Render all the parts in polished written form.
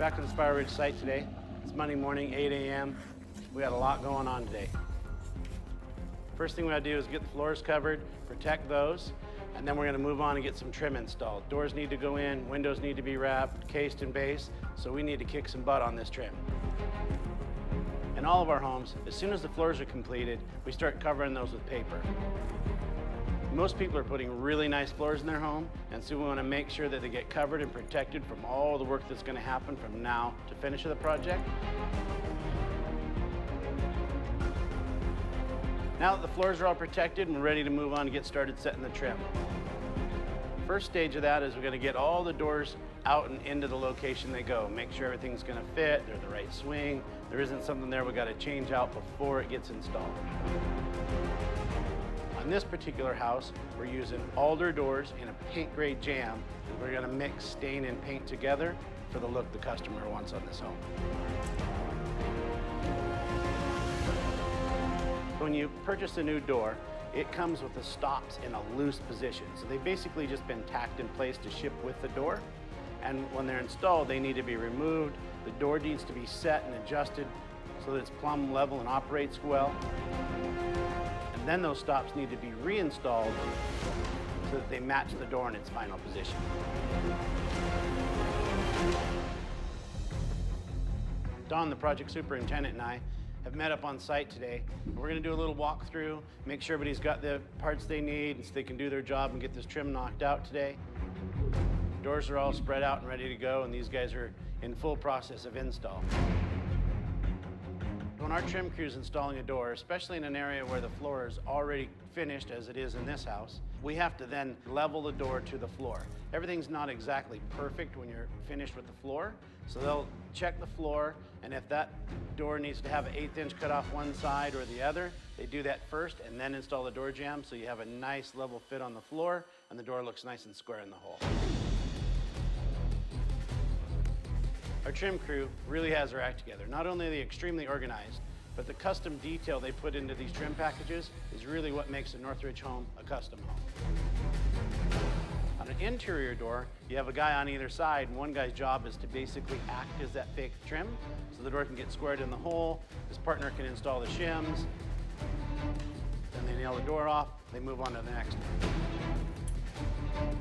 Back to the Spiral Ridge site today. It's Monday morning, 8 a.m. We got a lot going on today. First thing we gotta do is get the floors covered, protect those, and then we're gonna move on and get some trim installed. Doors need to go in, windows need to be wrapped, cased and base, so we need to kick some butt on this trim. In all of our homes, as soon as the floors are completed, we start covering those with paper. Most people are putting really nice floors in their home, and so we want to make sure that they get covered and protected from all the work that's going to happen from now to finish of the project. Now that the floors are all protected, we're ready to move on and get started setting the trim. First stage of that is we're going to get all the doors out and into the location they go. Make sure everything's going to fit, they're the right swing, there isn't something there we got to change out before it gets installed. On this particular house, we're using alder doors in a paint grade jam, and we're gonna mix stain and paint together for the look the customer wants on this home. When you purchase a new door, it comes with the stops in a loose position. So they've basically just been tacked in place to ship with the door. And when they're installed, they need to be removed. The door needs to be set and adjusted so that it's plumb level and operates well. Then those stops need to be reinstalled so that they match the door in its final position. Don, the project superintendent, and I have met up on site today. We're going to do a little walkthrough, make sure everybody's got the parts they need so they can do their job and get this trim knocked out today. Doors are all spread out and ready to go, and these guys are in full process of install. When our trim crew's installing a door, especially in an area where the floor is already finished as it is in this house, we have to then level the door to the floor. Everything's not exactly perfect when you're finished with the floor, so they'll check the floor, and if that door needs to have an 1/8 inch cut off one side or the other, they do that first and then install the door jamb so you have a nice level fit on the floor and the door looks nice and square in the hole. Our trim crew really has their act together. Not only are they extremely organized, but the custom detail they put into these trim packages is really what makes a Northridge home a custom home. On an interior door, you have a guy on either side, and one guy's job is to basically act as that fake trim, so the door can get squared in the hole, his partner can install the shims, then they nail the door off, they move on to the next one.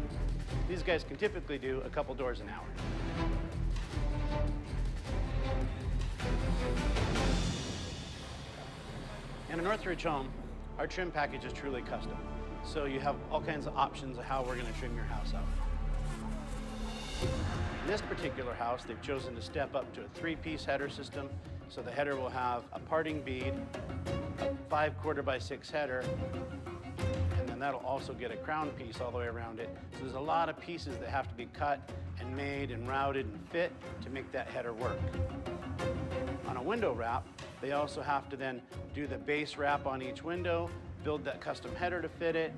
These guys can typically do a couple doors an hour. In a Northridge home, our trim package is truly custom. So you have all kinds of options of how we're going to trim your house out. In this particular house, they've chosen to step up to a 3-piece header system. So the header will have a parting bead, a 5/4 by 6 header, and then that'll also get a crown piece all the way around it. So there's a lot of pieces that have to be cut and made and routed and fit to make that header work. On a window wrap, they also have to then do the base wrap on each window, build that custom header to fit it,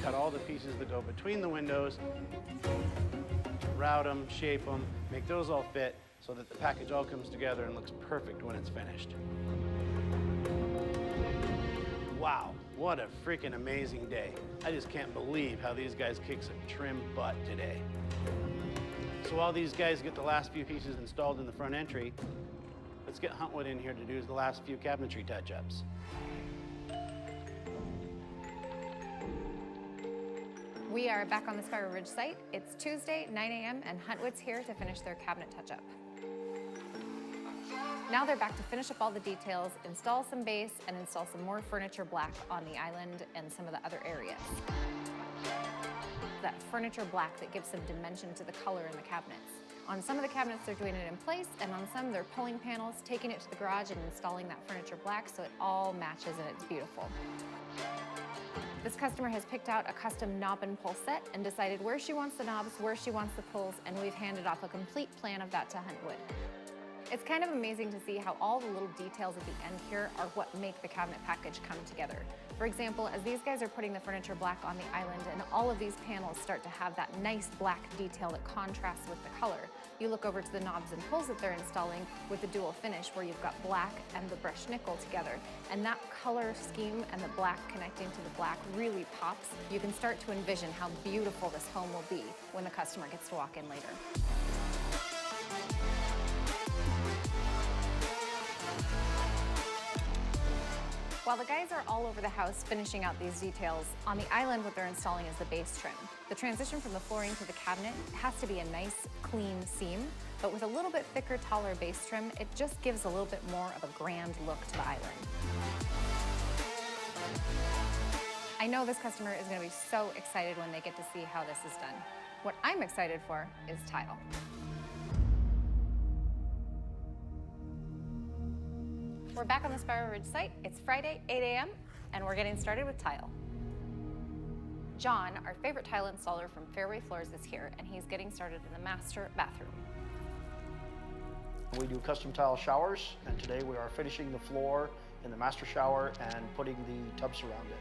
cut all the pieces that go between the windows, route them, shape them, make those all fit so that the package all comes together and looks perfect when it's finished. Wow, what a freaking amazing day. I just can't believe how these guys kick some trim butt today. So while these guys get the last few pieces installed in the front entry, let's get Huntwood in here to do the last few cabinetry touch-ups. We are back on the Spiral Ridge site. It's Tuesday, 9 a.m., and Huntwood's here to finish their cabinet touch-up. Now they're back to finish up all the details, install some base, and install some more furniture black on the island and some of the other areas. That furniture black that gives some dimension to the color in the cabinets. On some of the cabinets, they're doing it in place, and on some, they're pulling panels, taking it to the garage, and installing that furniture black so it all matches and it's beautiful. This customer has picked out a custom knob and pull set and decided where she wants the knobs, where she wants the pulls, and we've handed off a complete plan of that to Huntwood. It's kind of amazing to see how all the little details at the end here are what make the cabinet package come together. For example, as these guys are putting the furniture black on the island and all of these panels start to have that nice black detail that contrasts with the color, you look over to the knobs and pulls that they're installing with the dual finish where you've got black and the brushed nickel together. And that color scheme and the black connecting to the black really pops. You can start to envision how beautiful this home will be when the customer gets to walk in later. While the guys are all over the house finishing out these details, on the island what they're installing is the base trim. The transition from the flooring to the cabinet has to be a nice, clean seam, but with a little bit thicker, taller base trim, it just gives a little bit more of a grand look to the island. I know this customer is going to be so excited when they get to see how this is done. What I'm excited for is tile. We're back on the Spiral Ridge site. It's Friday, 8 a.m., and we're getting started with tile. John, our favorite tile installer from Fairway Floors, is here, and he's getting started in the master bathroom. We do custom tile showers, and today we are finishing the floor in the master shower and putting the tubs around it.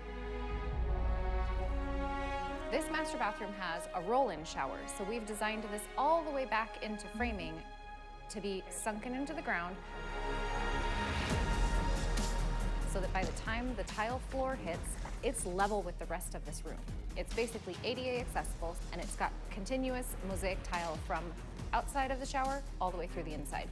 This master bathroom has a roll-in shower, so we've designed this all the way back into framing to be sunken into the ground so that by the time the tile floor hits, it's level with the rest of this room. It's basically ADA accessible, and it's got continuous mosaic tile from outside of the shower all the way through the inside.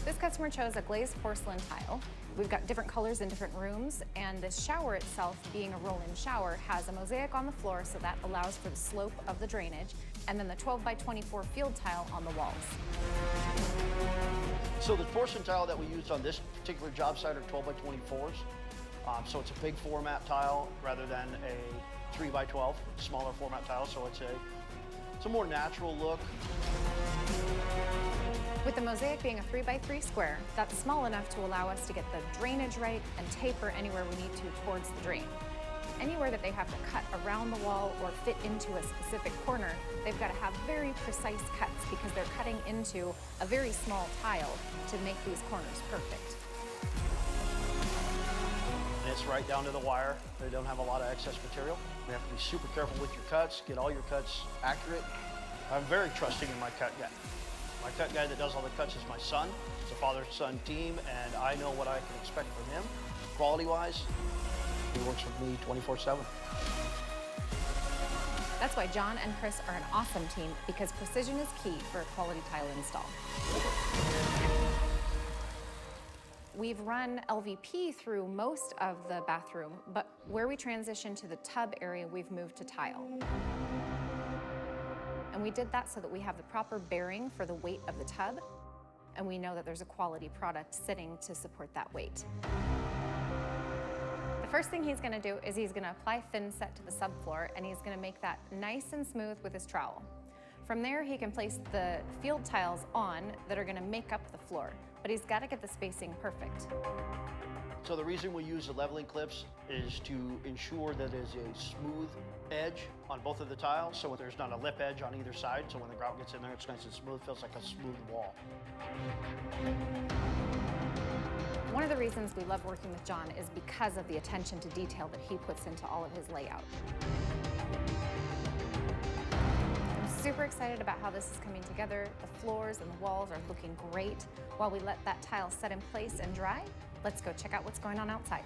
This customer chose a glazed porcelain tile. We've got different colors in different rooms, and the shower itself, being a roll-in shower, has a mosaic on the floor, so that allows for the slope of the drainage, and then the 12 by 24 field tile on the walls. So the porcelain tile that we used on this particular job site are 12 by 24s. So it's a big format tile rather than a 3 by 12, smaller format tile, so it's a more natural look. With the mosaic being a 3 by 3 square, that's small enough to allow us to get the drainage right and taper anywhere we need to towards the drain. Anywhere that they have to cut around the wall or fit into a specific corner, they've got to have very precise cuts because they're cutting into a very small tile to make these corners perfect. And it's right down to the wire. They don't have a lot of excess material. You have to be super careful with your cuts, get all your cuts accurate. I'm very trusting in my cut guy. My cut guy that does all the cuts is my son. It's a father-son team, and I know what I can expect from him, quality-wise. He works with me 24/7. That's why John and Chris are an awesome team, because precision is key for a quality tile install. We've run LVP through most of the bathroom, but where we transition to the tub area, we've moved to tile. And we did that so that we have the proper bearing for the weight of the tub, and we know that there's a quality product sitting to support that weight. The first thing he's gonna do is he's gonna apply thin set to the subfloor, and he's gonna make that nice and smooth with his trowel. From there, he can place the field tiles on that are gonna make up the floor, but he's gotta get the spacing perfect. So the reason we use the leveling clips is to ensure that there's a smooth edge on both of the tiles, so there's not a lip edge on either side, so when the grout gets in there, it's nice and smooth, feels like a smooth wall. One of the reasons we love working with John is because of the attention to detail that he puts into all of his layout. I'm super excited about how this is coming together. The floors and the walls are looking great. While we let that tile set in place and dry, let's go check out what's going on outside.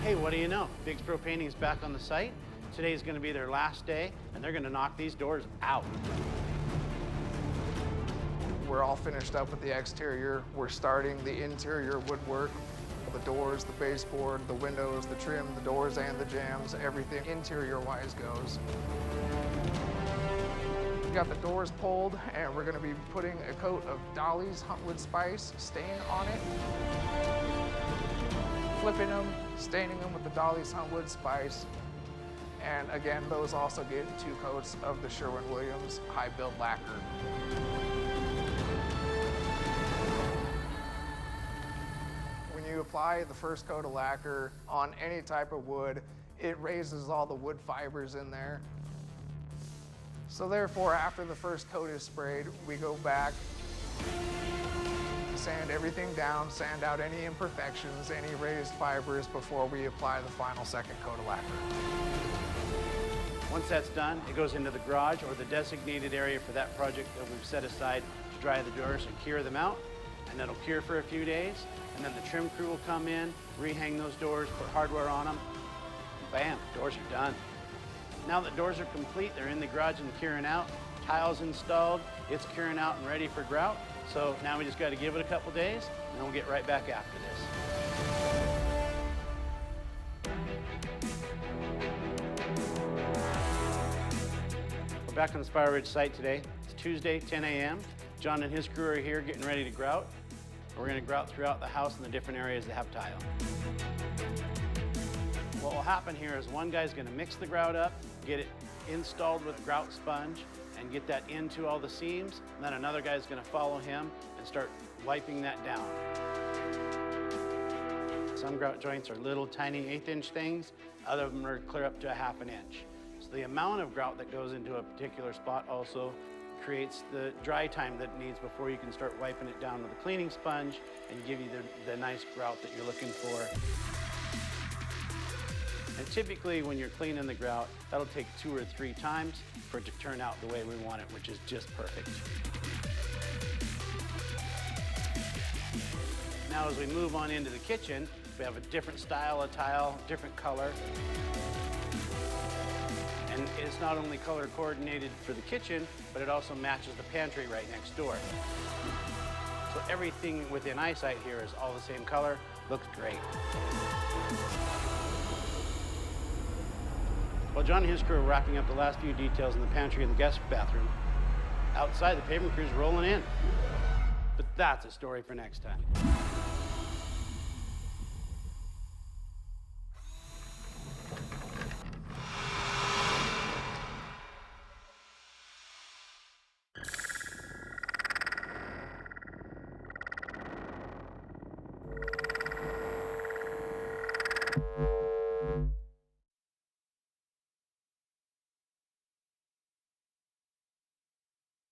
Hey, what do you know? Biggs Pro Painting's back on the site. Today's gonna be their last day, and they're gonna knock these doors out. We're all finished up with the exterior. We're starting the interior woodwork, the doors, the baseboard, the windows, the trim, the doors and the jambs, everything interior-wise goes. We got the doors pulled, and we're gonna be putting a coat of Dolly's Huntwood Spice stain on it. Flipping them, staining them with the Dolly's Huntwood Spice. And again, those also get 2 coats of the Sherwin-Williams high build lacquer. When you apply the first coat of lacquer on any type of wood, it raises all the wood fibers in there. So therefore, after the first coat is sprayed, we go back, sand everything down, sand out any imperfections, any raised fibers before we apply the final second coat of lacquer. Once that's done, it goes into the garage or the designated area for that project that we've set aside to dry the doors and cure them out. And that'll cure for a few days. And then the trim crew will come in, rehang those doors, put hardware on them. Bam, doors are done. Now that doors are complete, they're in the garage and curing out. Tile's installed, it's curing out and ready for grout. So now we just got to give it a couple days, and then we'll get right back after this. We're back on the Spiral Ridge site today. It's Tuesday, 10 a.m. John and his crew are here getting ready to grout. We're going to grout throughout the house in the different areas that have tile. What will happen here is one guy's going to mix the grout up, get it installed with grout sponge, and get that into all the seams. And then another guy's going to follow him and start wiping that down. Some grout joints are little tiny 1/8-inch things. Other of them are clear up to 1/2 inch. So the amount of grout that goes into a particular spot also creates the dry time that it needs before you can start wiping it down with a cleaning sponge and give you the nice grout that you're looking for. And typically when you're cleaning the grout, that'll take 2 or 3 times for it to turn out the way we want it, which is just perfect. Now as we move on into the kitchen, we have a different style of tile, different color. And it's not only color coordinated for the kitchen, but it also matches the pantry right next door. So everything within eyesight here is all the same color, looks great. While John and his crew are wrapping up the last few details in the pantry and the guest bathroom, outside the pavement crew's rolling in. But that's a story for next time.